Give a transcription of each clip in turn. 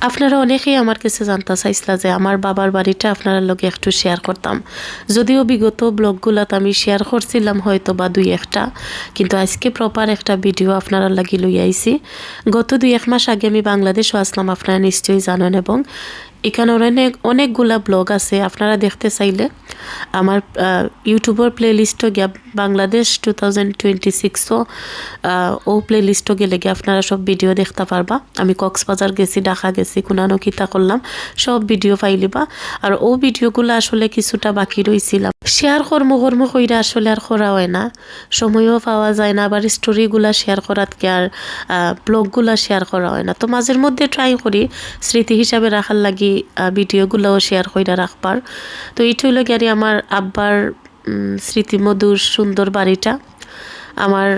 আপনারা অনেকেই আমার কাছে জানতে চাইছিলা যে আমার বাবার বাড়িটা আপনারা লগে একটু শেয়ার করতাম। যদিও বিগত ব্লগগুলাতে আমি শেয়ার করছিলাম হয়তো বা দুই একটা, কিন্তু আজকে প্রপার একটা ভিডিও আপনারা লাগি লই আইছি। গত 2-1 মাস আগে আমি বাংলাদেশও আসলাম, আপনারা নিশ্চয়ই জানেন, এবং এখানে অনেকগুলা ব্লগ আছে। আপনারা দেখতে চাইলে আমার ইউটিউবের প্লেলিস্টও গিয়া বাংলাদেশ 2026ও ও প্লেলিস্টও গেলে গিয়ে আপনারা সব ভিডিও দেখতে পারবা। আমি কক্সবাজার গেছি, ঢাকা গেছি, কুনানো কিতা করলাম, সব ভিডিও পাইলিবা। আর ও ভিডিওগুলো আসলে কিছুটা বাকি রইছিলাম, শেয়ার কর্ম কইরা আসলে আর করা হয় না, সময়ও পাওয়া যায় না। আবার স্টোরিগুলা শেয়ার করাতকে আর ব্লগগুলা শেয়ার করা হয় না। তো মাঝের মধ্যে ট্রাই করি স্মৃতি হিসাবে রাখার লাগি ভিডিওগুলোও শেয়ার কইরা রাখবার। তো এইটা হইল গিয়ে আমার আব্বার স্মৃতিমধুর সুন্দর বাড়িটা। আমার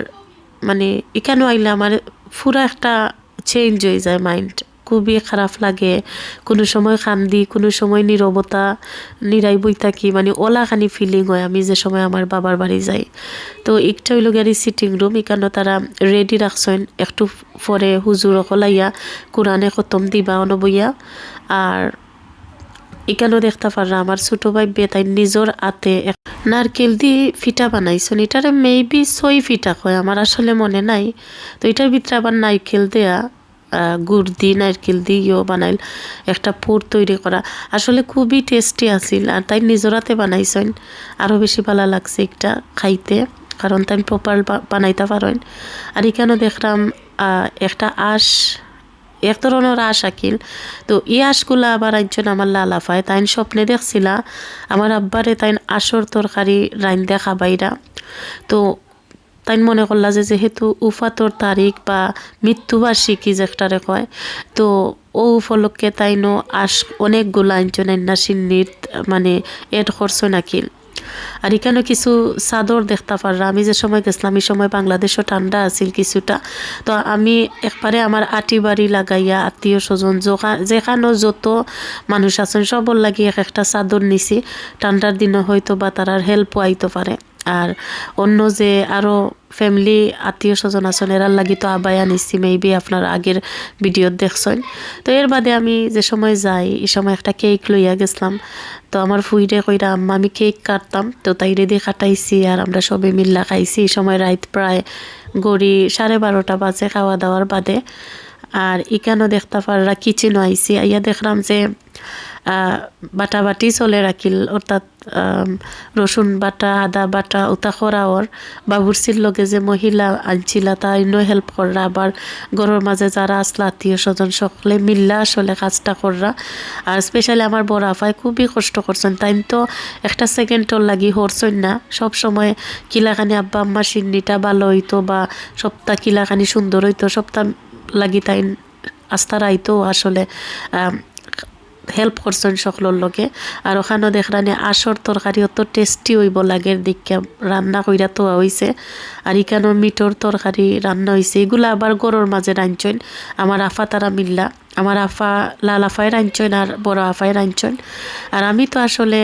মানে এখানে আইলে আমার পুরো একটা চেঞ্জ হয়ে যায় মাইন্ড, খুবই খারাপ লাগে। কোনো সময় কান্দি, কোনো সময় নীরবতা, নিরাই বই থাকি, মানে ওলাখানি ফিলিং হয় আমি যে সময় আমার বাবার বাড়ি যাই। তো একটা হইল গাড়ি সিটিং রুম, এখানে তারা রেডি রাখছেন, একটু পরে হুজুর অকলাইয়া কোরআনে খতম দিবা অনবইয়া। আর এখানেও দেখতে পাররা আমার ছোটো ভাই বেতাই নিজের হাতে নারকেল দিয়ে ফিটা বানাইছেন। এটারে মেবি 6 ফিটা হয়, আমার আসলে মনে নাই। তো এটার ভিতরে আবার নারকেল দেয়া, গুড় দিয়ে নারকেল দিয়েও বানাইল একটা পুর তৈরি করা। আসলে খুবই টেস্টি আছিল, আর তাই নিজের হাতে বানাইছেন। আরও বেশি ভালো লাগছে একটা খাইতে, কারণ তাই প্রপার বানাইতে পারেন। আর এখানেও দেখলাম একটা এক ধরনের আঁশ আঁকিল। তো এই আঁশগুলা আবার একজন আমার লালাফায় তাই স্বপ্নে দেখছিলা আমার আব্বারে তাই আঁশর তরকারি রাইন্দা খাবাইরা। তো তাই মনে করলা যে যেহেতু উফাতর তারিখ বা মৃত্যুবার্ষিকী যেটারে কয়, তো ও উপলক্ষে তাইনো আঁশ অনেকগুলা একজন না সিন্নিত মানে এড করছো নাকিল। আর এখানে কিছু চাদর দেখতে পাররা। আমি যে সময় গেছিলাম এই সময় বাংলাদেশও ঠান্ডা আছিল কিছুটা। তো আমি একবারে আমার আটি বাড়ি লাগাইয়া আত্মীয় স্বজন যেখানে যত মানুষ আছেন সবর লাগি একটা চাদর নিছি। ঠান্ডার দিনে হয়তো বা তারার হেল্পও আইতে পারে। আর অন্য যে আরও ফ্যামিলি আত্মীয় স্বজন আছেন এরার লাগি তো আবায়া নিচ্ছি, মেবি আপনার আগের ভিডিও দেখছেন। তো এর বাদে আমি যে সময় যাই এই সময় একটা কেক লইয়া গেছিলাম। তো আমার ফুইরে কইরা আম্মা আমি কেক কাটতাম, তো তাই রেডি কাটাইছি আর আমরা সবাই মিল্লা খাইছি। এই সময় রাত প্রায় গড়ি 12:30 বাজে খাওয়া দাওয়ার বাদে। আর এখানেও দেখতে পাররা কিচেনও আইছি, আইয়া দেখলাম যে বাটাবাটি চলে রাখিল, অর্থাৎ রসুন বাটা, আদা বাটা ওটা করা ওর বাবুরচির লগে যে মহিলা আনছিলা তাই হেল্প কররা। আবার ঘরের মাঝে যারা আসলা আত্মীয় স্বজন সকলে মিল্লা আসলে কাজটা কররা। আর স্পেশালি আমার বড় আফায় খুবই কষ্ট করছেন, তাই তো একটা সেকেন্ডর লাগি হরছেন না। সব সময় কিলাখানি আব্বা আম্মা সিন্নিটা ভালো হইতো বা সপ্তাহ কিলাখানি সুন্দর হইতো সপ্তাহ লাগি তাই আস্থা রাইতো আসলে হেল্প করছেন সকলের লগে। আর ওখানেও দেখরানি আঁশর তরকারি অত টেস্টি হইব লাগের দিকে রান্না কইরা তো হইছে। আর এখানেও মিটর তরকারি রান্না হয়েছে, এগুলো আবার গরুর মাঝে রাঁধছেন আমার আফা তারা মিল্লা। আমার আফা লাল আফায় রাঁধছেন আর বড় আফায় রাঁধছেন। আর আমি তো আসলে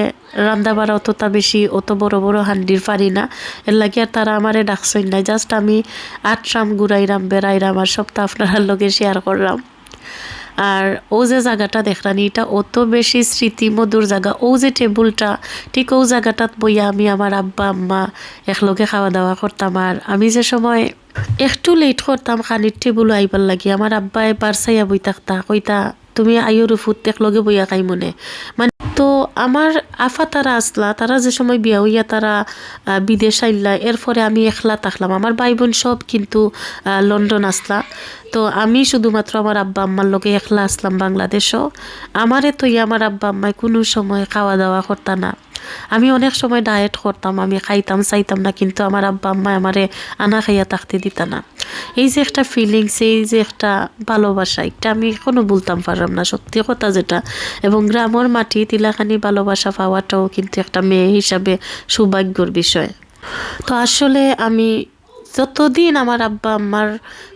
রান্না বাড়া অতটা বেশি অত বড় বড় হান্ডির পারি না, এর লাগে আর তারা আমারে ডাকছেন না। জাস্ট আমি আটরাম ঘুরাইরাম বেড়াইরাম আর সবটা আপনার লগে শেয়ার করলাম। আর ও যে জায়গাটা দেখলানি এটা অত বেশি স্মৃতিমধুর জায়গা। ও যে টেবুলটা ঠিক ও জায়গাটাত বইয়া আমি আমার আব্বা আম্মা একলগে খাওয়া দাওয়া করতাম। আর আমি যে সময় একটু লেট করতাম খানির টেবুল আইবার লাগি, আমার আব্বা এবার চাইয়া বই থাকতা, কইতা তুমি আইয়ুর ফুট একলগে বইয়া খাই মনে। মানে তো আমার আফা তারা আসলা, তারা যে সময় বিয়া হইয়া তারা বিদেশ আইলা, এরপরে আমি একলা থাকলাম। আমার ভাই বোন সব কিন্তু লন্ডন আসলা। তো আমি শুধুমাত্র আমার আব্বা আম্মার লগে একলা আসলাম বাংলাদেশও। আমারে তো আমার আব্বা আম্মায় কোনো সময় খাওয়া দাওয়া করতা না। আমি অনেক সময় ডায়েট করতাম, আমি খাইতাম চাইতাম না, কিন্তু আমার আব্বা আম্মা আমারে আনা খাইয়া থাকতে দিত না। এই যে একটা ফিলিংস, এই যে একটা ভালোবাসা, এটা আমি এখনো বলতাম পারলাম না, সত্যি কথা যেটা। এবং গ্রামের মাটি তিলাখানি ভালোবাসা পাওয়াটাও কিন্তু একটা মেয়ে হিসাবে সৌভাগ্যর বিষয়। তো আসলে আমি যতদিন আমার আব্বা আম্মার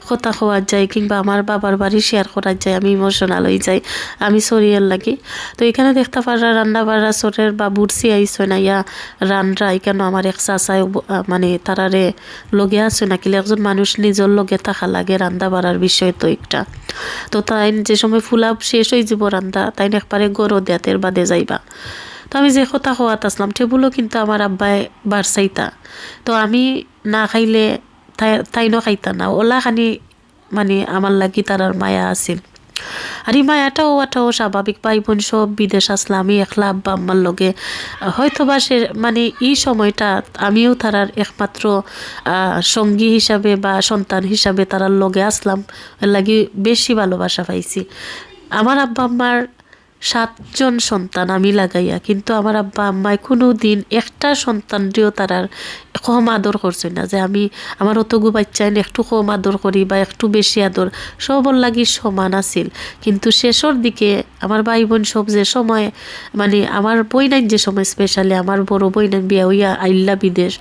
কথা হওয়া যায় কিংবা আমার বাবার বাড়ি শেয়ার করা যায় আমি ইমোশনাল হয়ে যাই, আমি সরিয়ার লাগি। তো এখানে দেখতে পারা রান্না বাড়া সরের বা বুড়সি আইসো না ইয়া রান্না এখানে আমার এক চাচাই মানে তারারে লগে আসে না কিলে একজন মানুষ নিজের লগে থাকা লাগে রান্না বাড়ার বিষয় তো একটা। তো তাই যে সময় ফুলা শেষ হয়ে যাব রান্না তাই একবারে গরো দেয়াতের বাদে যাইবা। তো আমি যে কথা হওয়াত আসলাম টেবুলও কিন্তু আমার আব্বাই বাড়ছাইতা। তো আমি না খাইলে তাইনও খাইতা না, ওলা খানি মানে আমার লাগি তারার মায়া আছিল। আর এই মায়াটাও স্বাভাবিক, ভাই বোন সব বিদেশ আসলাম, আমি একলা আব্বা আম্মার লগে হয়তো বা সে মানে এই সময়টা আমিও তারার একমাত্র সঙ্গী হিসাবে বা সন্তান হিসাবে তারার লগে আসলাম, এর লাগি বেশি ভালোবাসা পাইছি। আমার আব্বা আম্মার 7 জন সন্তান আমি লাগাইয়া, কিন্তু আমার আব্বা আম্মায় কোনো দিন একটা সন্তানটিও তারার কম আদর করছে না যে আমি আমার অতগু বাচ্চায় একটু কম আদর করি বা একটু বেশি আদর, সবর লাগি সমান আছিল। কিন্তু শেষের দিকে আমার ভাই বোন সব যে সময় মানে আমার বইনাইন যে সময় স্পেশালি আমার বড় বইনাইন বিয়া হইয়া আইল্লা বিদেশ,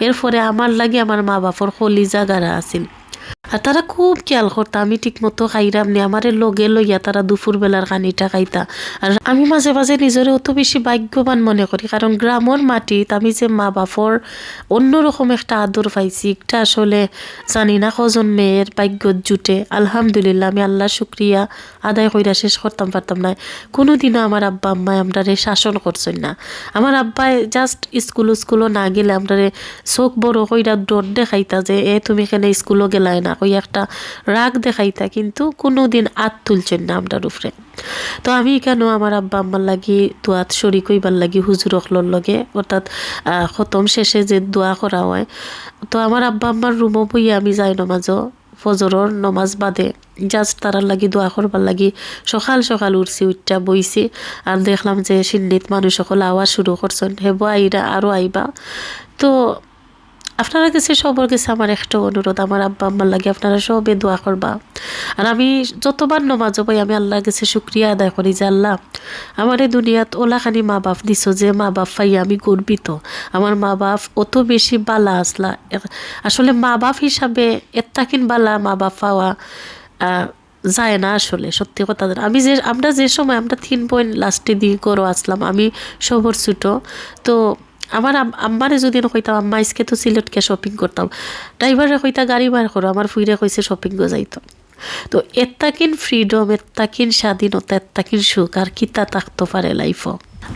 এরপরে আমার লাগি আমার মা বাপর কলিজা গাড়া আছিল। আর তারা খুব খেয়াল করতা আমি ঠিক মতো খাইরাম নি, আমারে লগে লইয়া তারা দুপুর বেলার খানিটা খাইতা। আর আমি মাঝে মাঝে নিজরে অত বেশি ভাগ্যবান মনে করি, কারণ গ্রামের মাটিত আমি যে মা বাপর অন্যরকম একটা আদর পাইছি, একটা আসলে জানি না কজন মেয়ের ভাগ্যত জুটে। আলহামদুলিল্লাহ আমি আল্লাহ শুক্রিয়া আদায় কইরা শেষ করতাম পারতাম না। কোনোদিনও আমার আব্বা আম্মায় আমরারে শাসন করছেন না। আমার আব্বাই জাস্ট স্কুলও না গেলে আমরারে চোখ বড় কইরা ডর দেখাইতা যে তুমি এখানে স্কুলও গেলাই না, ওই একটা রাগ দেখাইতা, কিন্তু কোনোদিন আত তুলছেন না আমরার উপরে। তো আমি কেন আমার আব্বা আম্মার লাগি দোয়াত শরিক হইবার লাগি হুজুর অখলর লগে, অর্থাৎ খতম শেষে যে দোয়া করা হয়, তো আমার আব্বা আম্মার রুমও বইয়া আমি যাই নমাজও ফজরের নমাজ বাদে জাস্ট তারার লাগি দোয়া করবার লাগি সকাল সকাল উঠছি, উঠটা বইছি আর দেখলাম যে সিন্নিত মানুষ সকল আওয়াজ শুরু করছেন, হেব আইরা আরও আইবা। তো আপনারা কাছে সবার কাছে আমার একটা অনুরোধ, আমার আব্বা আম্মার লাগে আপনারা সবে দোয়া করবা। আর আমি যতবার নমাজ পাই আমি আল্লাহর কাছে শুক্রিয়া আদায় করি যে আল্লাহ আমার এই দুনিয়াত ওলাখানি মা বাপ দিছ, যে মা বাপ পাই আমি গর্বিত। আমার মা বাপ অত বেশি বালা আসলা, আসলে মা বাপ হিসাবে এত্তাকিন বালা মা বাপ পাওয়া যায় না আসলে, সত্যি কথা। আমরা যে সময় আমরা 3 বোন লাস্টে দিয়ে করো আসলাম, আমি সবর ছোটো। তো আমার আম্মারে যদি কইতাম আম্মা আজকে তো সিলেটকে শপিং করতাম, ড্রাইভারে কইতা গাড়ি বার করো, আমার ফুইরে কইছে শপিং গো যাইতো। তো এত্তাকিন ফ্রিডম, এত্তাকিন স্বাধীনতা, এত্তাকিন সুখ আর কিতা থাকতে পারে লাইফও।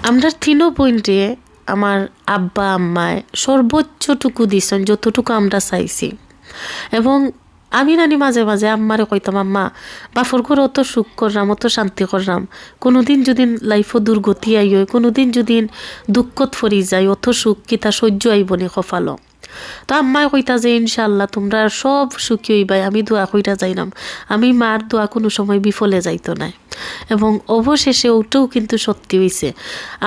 আমরা 3 বোনরে আমার আব্বা আম্মায় সর্বোচ্চটুকু দিছেন যতটুকু আমরা চাইছি। এবং আমি নানি মাঝে মাঝে আম্মারে কইতাম আম্মা বাফর ঘর অত সুখ করলাম, অত শান্তি করলাম, কোনোদিন যদি লাইফও দুর্গতি আইয়, কোনোদিন যদি দুঃখত ফরি যায়, অত সুখ কিতা সহ্য আইবনি কপালো। তো আম্মায় কইতা যে ইনশাল্লাহ তোমরা সব সুখী হইবাই, আমি দোয়া কইরা যাইলাম। আমি মার দোয়া কোনো সময় বিফলে যাইতো না, এবং অবশেষে ওটাও কিন্তু সত্যি হয়েছে।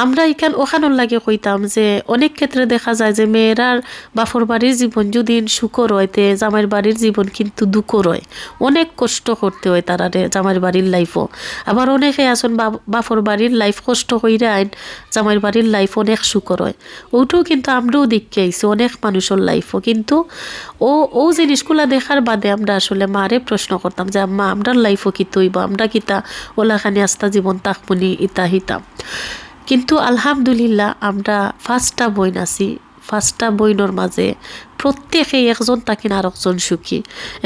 আমরা ওখানোর লাগে কইতাম যে অনেক ক্ষেত্রে দেখা যায় যে মেয়েরার বাফর বাড়ির জীবন যদি সুখর হয় তে জামাইয়ের বাড়ির জীবন কিন্তু দুঃখর হয়, অনেক কষ্ট করতে হয় তারা জামাইয়ের বাড়ির লাইফও। আবার অনেকে আসুন বাফর বাড়ির লাইফ কষ্ট কইরা আইন, জামাইয়ের বাড়ির লাইফ অনেক সুখর হয়। ওটাও কিন্তু আমরাও দেখতে আইছি অনেক মানুষের লাইফও। কিন্তু ও জিনিসগুলা দেখার বাদে আমরা আসলে মারে প্রশ্ন করতাম যে আম্মা আমরার লাইফও কি তৈব, আমরা কিতা ওলাখানি আস্তা জীবন তাকমনি ইতা হিতা। কিন্তু আলহামদুলিল্লাহ আমরা 5টা বইন আছি, 5টা বইনের মাঝে প্রত্যেকেই একজন তাকিন আর একজন সুখী,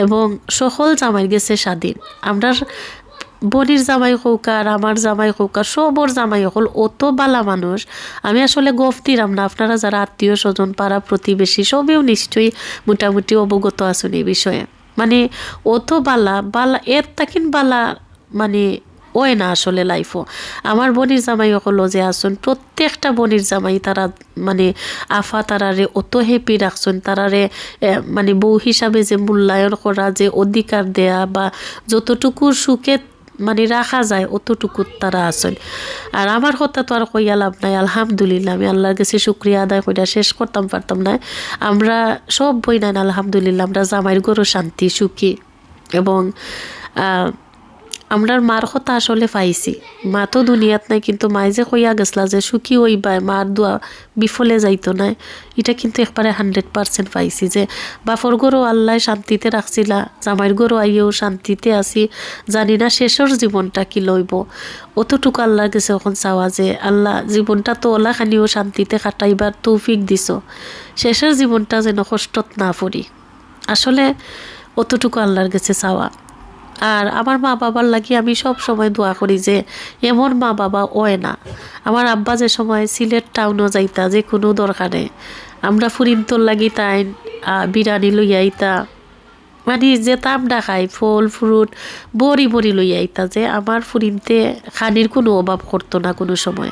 এবং সকল জামাই গেছে স্বাধীন। আমরা বনির জামাই কৌকার, আমার জামাই কৌকার, সবর জামাই হল অত বালা মানুষ। আমি আসলে গফ দিলাম না, আপনারা যারা আত্মীয় স্বজন পাড়া প্রতিবেশী সবেও নিশ্চয়ই মোটামুটি অবগত আছেন এই বিষয়ে। মানে অত বালা এর তাকিন বালা মানে ওই না আসলে লাইফও। আমার বনির জামাই হলো যে আসুন প্রত্যেকটা বনির জামাই তারা মানে আফা তারারে অত হ্যাপি রাখছেন, তারারে মানে বউ হিসাবে যে মূল্যায়ন করা, যে অধিকার দেয়া বা যতটুকু সুখে মানে রাখা যায় অতটুকু তারা আছেন। আর আমার কথা তো আর কইয়া লাভ নাই, আলহামদুলিল্লাহ আমি আল্লাহর কাছে শুক্রিয়া আদায় কইরা শেষ করতাম পারতাম না। আমরা সব বই নাই আলহামদুলিল্লাহ আমরা জামাইয়ের গরু শান্তি সুখী। এবং আমরার মার কথা আসলে পাইছি। মা তো দুনিয়াত নাই, কিন্তু মাই যে কইয়া গেছলা যে সুখী হইবা, মার দোয়া বিফলে যাইতো না, এটা কিন্তু একবারে 100% পাইছি। যে বাপর গরু আল্লাহ শান্তিতে রাখছিলা, জামাইর গরু আইয়েও শান্তিতে আছি, জানি না শেষের জীবনটা কি লইব। অতটুকু আল্লাহর কাছে এখন চাওয়া যে আল্লাহ জীবনটা তো ওলা খানিও শান্তিতে কাটাইবার তৌফিক দিছ, শেষের জীবনটা যেন কষ্টত না পড়ি। আসলে অতটুকু আল্লাহর কাছে চাওয়া। আর আমার মা বাবার লাগি আমি সব সময় দোয়া করি যে এমন মা বাবা ওয় না। আমার আব্বা যে সময় সিলেট টাউনও যাইতা যে কোনো দরকারে, আমরা ফুরিন্তর লাগি তাই বিরিয়ানি লইয়া আইতা, মানে যেতাম না খাই ফল ফ্রুট বড়ি বড়ি লইয়া আইতা, যে আমার ফুরিনতে খানির কোনো অভাব করতো না কোনো সময়।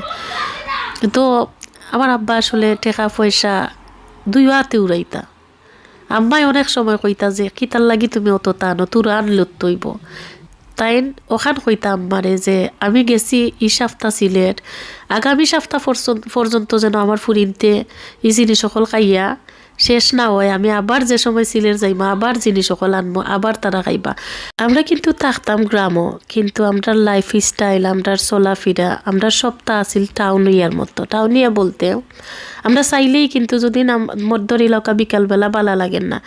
তো আমার আব্বা আসলে টাকা পয়সা দুই হাতে উড়াইতা। আম্মাই অনেক সময় কইতা যে কিতার লাগি তুমি অত টানো, তোর আনলত তৈব। তাই ওখান কইতা আম্মারে যে আমি গেছি ই সপ্তাহ সিলেট, আগামী সপ্তাহ পর্যন্ত যেন আমার ফুরিনতে এই জিনিস সকল খাইয়া শেষ না হয়, আমি আবার যে সময় সিলেট যাইমা আবার জিনিস সকল আনবো, আবার তারা খাইবা। আমরা কিন্তু থাকতাম গ্রামও, কিন্তু আমরা লাইফ স্টাইল, আমরা চলাফেরা, আমরা সবটা আছিল টাউনিয়ার মতো। টাউনিয়া বলতে আমরা চাইলেই কিন্তু যদি মধ্যর এলাকা বিকালবেলা বালা লাগেন না,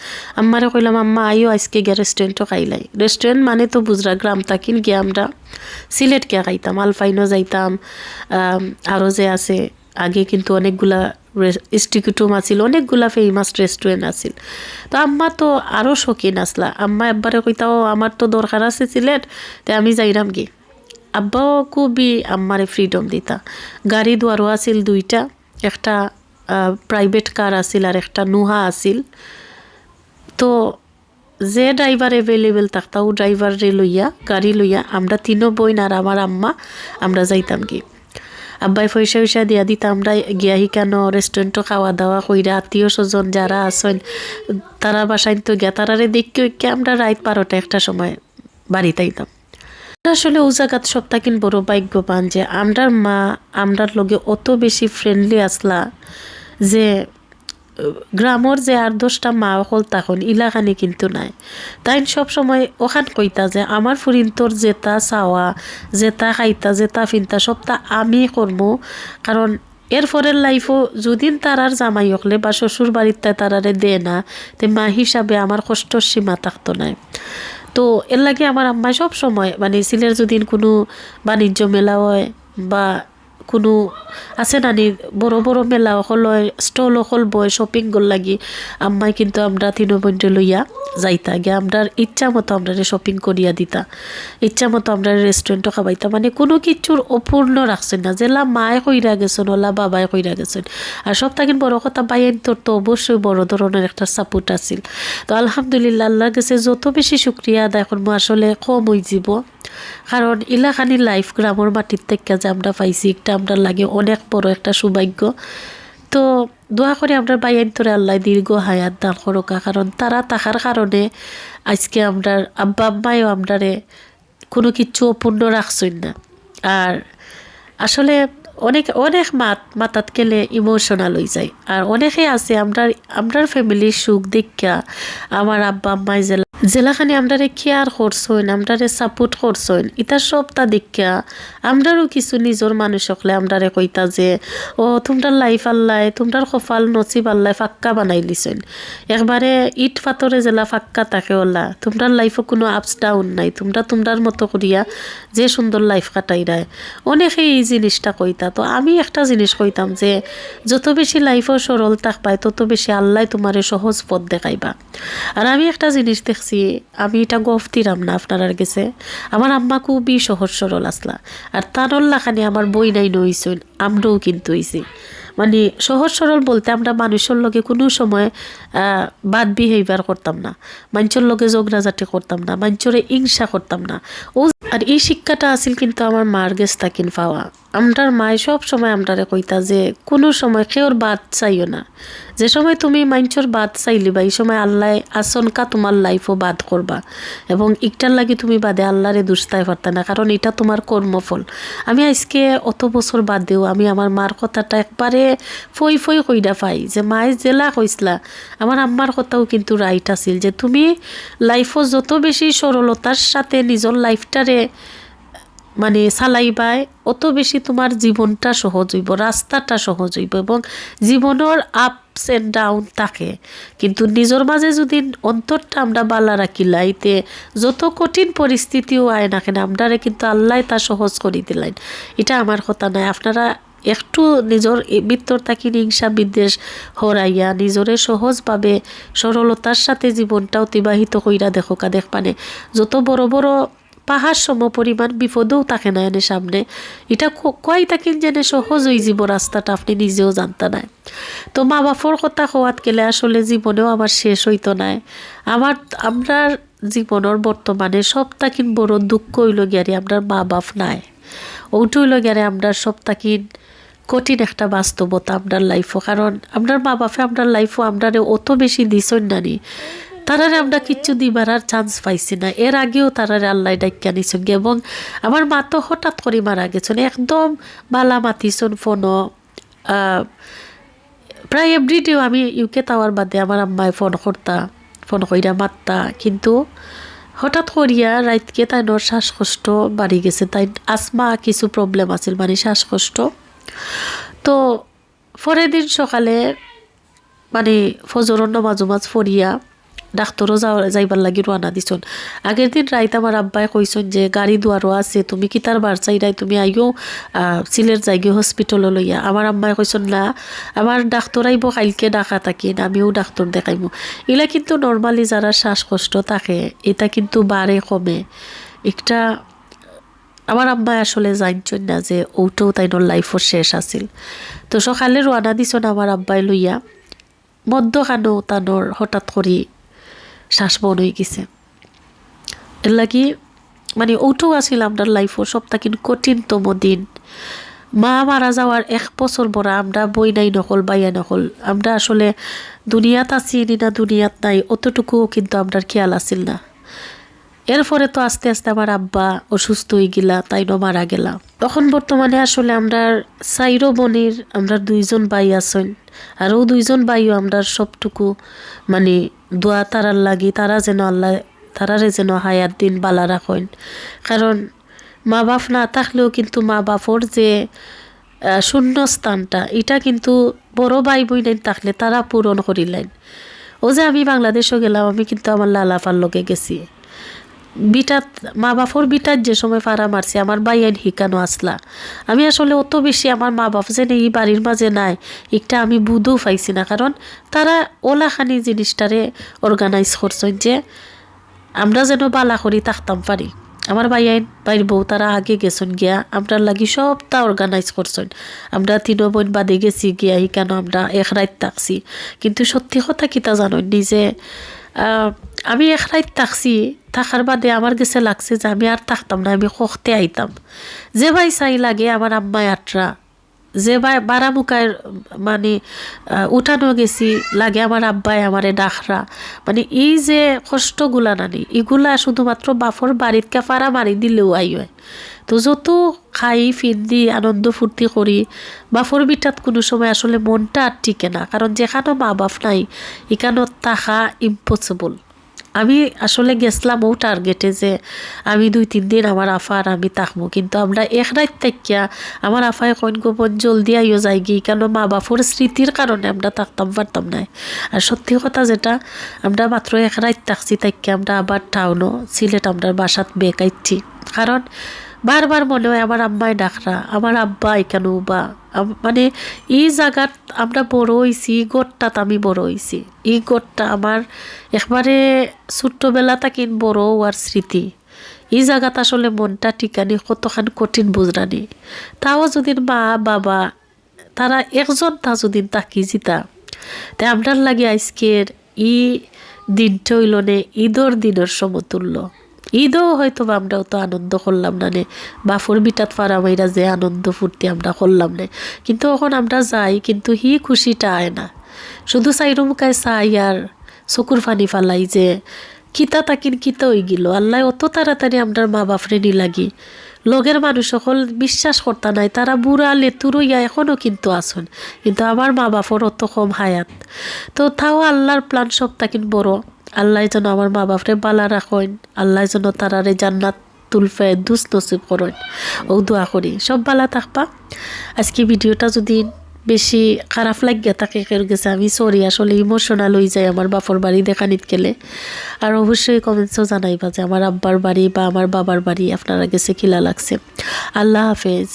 আম্মারে কইলাম আম্মা আইও আজকে গিয়া রেস্টুরেন্টও খাইলাই। রেস্টুরেন্ট মানে তো বুঝরা গ্রাম তাকিন গিয়া আমরা সিলেট গিয়া খাইতাম, আলফাইনও যাইতাম। আরও যে আছে আগে কিন্তু অনেকগুলা ইনস্টিটিউট আছিল, অনেকগুলা ফেমাস রেস্টুরেন্ট আছিল। তো আম্মা তো আরও শৌখিন আসলা। আম্মা একবারে কইতাও আমার তো দরকার আছে সিলেট, তাই আমি যাইরাম কি। আব্বাও খুবই আম্মারে ফ্রিডম দিতা। গাড়ি দুয়ারও আছিল দুইটা, একটা প্রাইভেট কার আছিল আর একটা নুহা আছিল। তো যে ড্রাইভার এভেলেবেল থাকতা ও ড্রাইভারে লইয়া গাড়ি লইয়া আমরা তিনও বইন আর আমার আম্মা আমরা যাইতাম কি। আব্বাই পয়সা পয়সা দিয়া দিতা, আমরা গিয়া হিকানো রেস্টুরেন্টও খাওয়া দাওয়া কইরা আত্মীয় স্বজন যারা আসেন তারা বাসায় তো গিয়া তারারে দেখি আমরা রাত 12টা একটা সময় বাড়িতে আইতাম। আসলে ও জায়গাত সপ্তাহকিন বড় ভাগ্যবান যে আমরার মা আমরার লগে অত বেশি ফ্রেন্ডলি আসলা, যে গ্রামর যে 8-10টা মা হল তখন ইলাখানি কিন্তু নাই। তাই সব সময় ওখান কইতা যে আমার ফুরিন্তর যেটা চাওয়া, যেটা খাইতা, যেটা ফিনতা সবটা আমি করবো। কারণ এরপরের লাইফও যদি তারার জামাই হকলে বা শ্বশুর বাড়িতে তারারে দে না, তে মা হিসাবে আমার কষ্টর সীমা থাকতো না। তো এর লাগে আমার আম্মা সব সময় মানে সিলের যদি কোনো বাণিজ্য মেলা হয় বা কোনো আছে নানি বড় বড় মেলা অকল হয়, স্টল অকল বয় শপিং গল লাগি, আম্মাই কিন্তু আমরা তিনো বন্ধু লইয়া যাইতা গিয়া আমরা ইচ্ছা মতো আমরা শপিং করিয়া দিতা, ইচ্ছা মতো আমরা রেস্টুরেন্টও খাবাইতা। মানে কোনো কিছুর অপূর্ণ রাখছেন না, যেলা মায়ে কইরা গেছেন ওলা বাবাই কইরা গেছেন। আর সব থাকেন বড় কথা বাইন তোর তো অবশ্যই বড় ধরনের একটা সাপোর্ট আছিল। তো আলহামদুলিল্লাহ আল্লাহর কাছে যত বেশি শুক্রিয়া আদায় করবো আসলে কম হয়ে যাব। কারণ ইলাখানি লাইফ গ্রামের মাটির থেকে যে আমরা পাইছি একটা আমরা লাগে অনেক বড় একটা সৌভাগ্য। তো দোয়া করে আমরা বাইন তোরে আল্লাহ দীর্ঘ হায়াত দান করোকা, কারণ তারা থাকার কারণে আজকে আমরা আব্বা আম্মাইও আমরারে কোনো কিছু অপূর্ণ রাখছই না। আর আসলে অনেক অনেক মাতাত গেলে ইমোশনাল হয়ে যায়। আর অনেকে আছে আমরার ফ্যামিলির সুখ দেখা আমার আব্বা আম্মাই জেলাখানি আমরারে কেয়ার করছেন, আমরারে সাপোর্ট করছেন, এটা সবটা দেখা আমরারও কিছু নিজের মানুষ হলে আমরারে কইতা যে ও তোমরা লাইফ আল্লাহ, তোমরার কপাল নসিব আল্লাহ ফাক্কা বানাই লিছেন। একবারে ইট পাথরে জেলা ফাক্কা থাকে ওলা, তোমরার লাইফও কোনো আপস ডাউন নাই, তোমরার মতো করিয়া যে সুন্দর লাইফ কাটাই রায়। অনেকে এই জিনিসটা কইতা। তো আমি একটা জিনিস কইতাম যে যত বেশি লাইফও সরল থাকবাই তত বেশি আল্লাহ তোমারে সহজ পথ দেখাইবা। আর আমি একটা জিনিস দেখছি, আমি এটা গফতিরাম না আপনার কাছে, আমার আম্মা খুবই সহজ সরল আসলা। আর তানল্লাখানি আমার বই নাই নইছেন, আমরাও কিন্তু হইছি। মানে সহজ সরল বলতে আমরা মানুষের লগে কোনো সময় বাদ বিহেভিয়ার করতাম না, মানুষের লগে ঝগড়াঝাটি করতাম না, মানুষরে হিংসা করতাম না। ও আর এই শিক্ষাটা আছিল কিন্তু আমার মার গেছ তাকিন পাওয়া। আমরার মায় সব সময় আমরারে কইতা যে কোনো সময় কেউর বাদ চাইও না, যে সময় তুমি মানুষের বাদ চাইলিবা এই সময় আল্লাহ আচমকা তোমার লাইফও বাদ করবা, এবং একটার লাগি তুমি বাদে আল্লাহরে দুষ্টাই পারতা না, কারণ এটা তোমার কর্মফল। আমি আজকে অত বছর বাদ দিও আমি আমার মার কথাটা একবারে ফই ফই কইরা পাই যে মায় জেলা কইসলা আমার আম্মার কথাও কিন্তু রাইট আছিল, যে তুমি লাইফও যত বেশি সরলতার সাথে নিজের লাইফটারে মানে চালাইবাই অত বেশি তোমার জীবনটা সহজ হইব, রাস্তাটা সহজ হইব এবং জীবনের আপস এন্ড ডাউন থাকে। কিন্তু নিজের মাঝে যদি অন্তরটা আমরা বালা রাখিলাইতে যত কঠিন পরিস্থিতিও আয় না কেন আমরারে কিন্তু আল্লাহ তা সহজ করে দিলেন। এটা আমার কথা নয়, আপনারা একটু নিজের ভিতর থাকি হিংসা বিদ্বেষ হরাইয়া নিজরে সহজভাবে সরলতার সাথে জীবনটা অতিবাহিত কইরা দেখোকা দেখবানে যত বড় বড় পাহাড় সম পরিমাণ বিপদও থাকে না এনে সামনে, এটা কয় থাকেন যেন সহজ হয়ে যাব রাস্তাটা, আপনি নিজেও জানতে নাই। তো মা বাপর কথা হওয়াত গেলে আসলে জীবনেও আমার শেষ হইতো নাই। আমরা জীবনের বর্তমানে সব থাকিন বড় দুঃখ হইল গিয়ারে আমরা মা বাপ নাই, ওটা হইল গিয়ারে আমরা সব থাকিন কঠিন একটা বাস্তবতা আপনার লাইফও। কারণ আপনার মা বাপে আপনার লাইফও আমরা অত বেশি দিছই নানি, তারারে আমরা কিচ্ছু দিবার আর চান্স পাইছি না। এর আগেও তারারে আল্লাহ ডাক্কা নিছেন এবং আমার মা তো হঠাৎ করে মারা গেছেন, একদম বালা মাতিছেন ফোনও প্রায় এভরিডেও। আমি ইউকে তাওয়ার বাদে আমার আম্মায় ফোন কইরা মাত্তা, কিন্তু হঠাৎ করিয়া রাইতকে তাই নর শ্বাসকষ্ট বাড়ি গেছে, তাই আসমা কিছু প্রবলেম আছিল মানে শ্বাসকষ্ট। তো পরের দিন সকালে মানে ফজরের নামাজ পড়িয়া ডাক্তারও যাইবার লাগি রওনা দিছন। আগের দিন রাইত আমার আব্বাই কইসন যে গাড়ি দুয়ারও আছে, তুমি কি তার বার চাইরাই তুমি আইও সিলেট যাইগিয়ে হসপিটাল লইয়া। আমার আম্মাই কইসন না, আমার ডাক্তার আইব কালকে ডাকা থাকিন, আমিও ডাক্তার দেখাইব। এগুলা কিন্তু নর্মালি যারা শ্বাসকষ্ট থাকে এটা কিন্তু বাড়ে কমে একটা। আমার আম্মাই আসলে জানছেন না যে ওটাও তাইনোর লাইফও শেষ আছিল। তো সকালে রওনা দিছন আমার আব্বাই লইয়া, মধ্যখানো তানোর হঠাৎ করি শ্বাস বন হয়ে গেছে। এর লাগি মানে ওটাও আছিল আপনার লাইফও সব থাকি কঠিনতম দিন। মা মারা যাওয়ার 1 বছর পরে আমরা বই নাই নকল বাইয়া নকল, আমরা আসলে দুনিয়াত আছি না দুনিয়াত নাই অতটুকুও কিন্তু আমরা খেয়াল আছিল না। এরপরে তো আস্তে আস্তে আমার আব্বা অসুস্থ হয়ে গেলা, তাই মারা গেলা। তখন বর্তমানে আসলে আমরা 4 বোনের আমরা 2জন ভাই আছেন, আর ও 2জন ভাইও আমরা সবটুকু মানে দোয়া তারার লাগি, তারা যেন আল্লাহ তারারে যেন হায়াত দিন বালা রাখেন। কারণ মা বাপ না থাকলেও কিন্তু মা বাপর যে শূন্য স্থানটা এটা কিন্তু বড় ভাই বোন থাকলে তারা পূরণ করিলেন। ও যে আমি বাংলাদেশও গেলাম, আমি কিন্তু আমার লালাফার লোকে গেছি বিটাত, মা বাপর বিটাত যে সময় ফাড়া মারছি আমার বাইয়ান হিকানো আসলা। আমি আসলে অত বেশি আমার মা বাপ যে এই বাড়ির মাঝে নাই একটা আমি বুধও পাইছি না, কারণ তারা ওলাখানি জিনিসটারে অর্গানাইজ করছেন যে আমরা যেন বালা করি থাকতাম পারি। আমার বাইয়ান বাইর বউ তারা আগে গেছেন গিয়া আমরা লাগি সবটা অর্গানাইজ করছেন। আমরা 3 বোন বাদে গেছি গিয়া হিকানো আমরা 1 রাত থাকছি। কিন্তু সত্যি কথা কিতা জানেন নিজে আমি 1 রাত থাকছি, থাকার বাদে আমার কাছে লাগছে যে আমি আর থাকতাম না, আমি কখতে আইতাম। যে ভাই চাই লাগে আমার আম্মায় আটরা, যে ভাই বারামুকায় মানে উঠানো গেছি লাগে আমার আব্বাই আমারে ডাকরা, মানে এই যে কষ্টগুলা নানি এগুলা শুধুমাত্র বাপর বাড়িত কাফারা মারি দিলেও আই হয়। তো যত খাই ফিন্দি আনন্দ ফুর্তি করি বাপর বিটাত কোনো সময় আসলে মনটা আর টিকে না, কারণ যেখানে মা বাপ নাই এখানে থাকা ইম্পসিবল। আমি আসলে গেছিলাম ও টার্গেটে যে আমি 2-3 দিন আমার আফা আর আমি থাকবো, কিন্তু আমরা 1 রাত থাকিয়া আমার আফায় কইন গোপন জলদি আইও যাই গিয়ে, কেন মা বাপর স্মৃতির কারণে আমরা থাকতাম পারতাম না। আর সত্যি কথা যেটা আমরা মাত্র 1 রাত থাকছি থাকিয়া আমরা আবার টাউনও সিলেট আমরা বাসাত বেকাইছি, কারণ বারবার মনে হয় আমার আম্মাই ডাকরা আমার আব্বা এখানেও বা মানে এই জায়গাত আমরা বড় হয়েছি, গড়টাত আমি বড় হয়েছি। এই গড়টা আমার একবারে ছোট্টবেলা থাকি বড় আর স্মৃতি। এই জায়গাত আসলে মনটা ঠিকানি কতখান কঠিন বুঝরানি। তাও যদি মা বাবা তারা একজন তা যদি তাকি জিতা, তাই আমরার লাগে আজকের ই দিনটা হইল নে ঈদর দিনের সমতুল্য। ঈদও হয়তো আমরাও তো আনন্দ করলাম না নে, বাফর বিটাত ফারা মাইরা যে আনন্দ ফুর্তি আমরা করলাম না, কিন্তু এখন আমরা যাই কিন্তু হি খুশিটা আয় না। শুধু চাইরুমুখায় চাই আর চকুর ফানি ফালাই যে কিতা তাকিন কিতা হয়ে গেল। আল্লাহ অত তাড়াতাড়ি আমরা মা বাপরে নি লাগি লগের মানুষ সকল বিশ্বাস করতা নাই, তারা বুড়া লেতুর ইয়া এখনও কিন্তু আসুন, কিন্তু আমার মা বাপর অত কম হায়াত। তো তাও আল্লাহর প্ল্যান সব তাকিন বড়। আল্লাহ যেন আমার মা বাপরে বালা রাখেন, আল্লাহ যেন তারারে জান্নাত তুলফে দুস নসিব করেন ও দোয়া করি সব ভালো থাকবা। আজকে ভিডিওটা যদি বেশি খারাপ লাগিয়া থাকে কেউ গেছে আমি সরি, আসলে ইমোশনাল হয়ে যায় আমার বাপর বাড়ি দেখানিত গেলে। আর অবশ্যই কমেন্টসও জানাইবা যে আমার আব্বার বাড়ি বা আমার বাবার বাড়ি আপনারা গেছে কিলা লাগছে। আল্লাহ হাফেজ।